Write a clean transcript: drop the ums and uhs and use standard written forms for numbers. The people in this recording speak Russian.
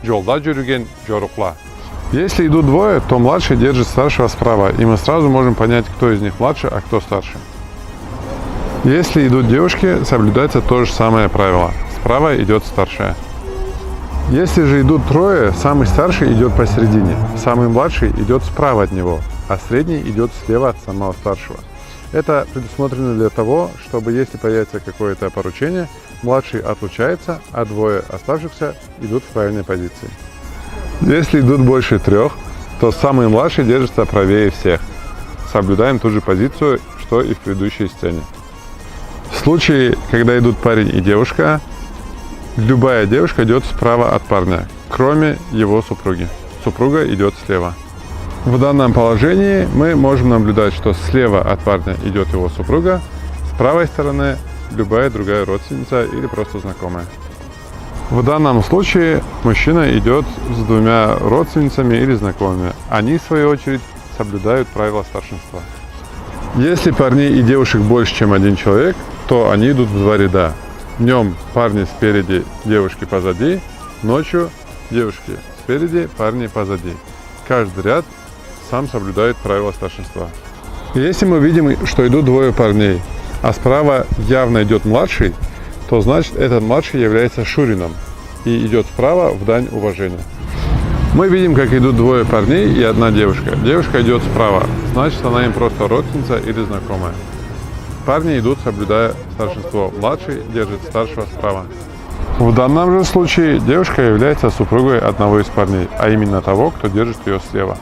Жолда жүрген жорукла. Если идут двое, то младший держит старшего справа, и мы сразу можем понять, кто из них младше, а кто старше. Если идут девушки, соблюдается то же самое правило. Справа идет старшая. Если же идут трое, самый старший идет посередине, самый младший идет справа от него, а средний идет слева от самого старшего. Это предусмотрено для того, чтобы если появится какое-то поручение, младший отлучается, а двое оставшихся идут в правильной позиции. Если идут больше трех, то самый младший держится правее всех. Соблюдаем ту же позицию, что и в предыдущей сцене. В случае, когда идут парень и девушка, любая девушка идет справа от парня, кроме его супруги. Супруга идет слева. В данном положении мы можем наблюдать, что слева от парня идет его супруга, с правой стороны любая другая родственница или просто знакомая. В данном случае мужчина идет с двумя родственницами или знакомыми. Они, в свою очередь, соблюдают правила старшинства. Если парней и девушек больше, чем один человек, то они идут в два ряда. Днем парни спереди, девушки позади, ночью девушки спереди, парни позади. Каждый ряд сам соблюдает правила старшинства. Если мы видим, что идут двое парней, а справа явно идет младший, то значит этот младший является шурином и идет справа в дань уважения. Мы видим, как идут двое парней и одна девушка. Девушка идет справа, значит она им просто родственница или знакомая. Парни идут, соблюдая старшинство. Младший держит старшего справа. В данном же случае девушка является супругой одного из парней, а именно того, кто держит ее слева.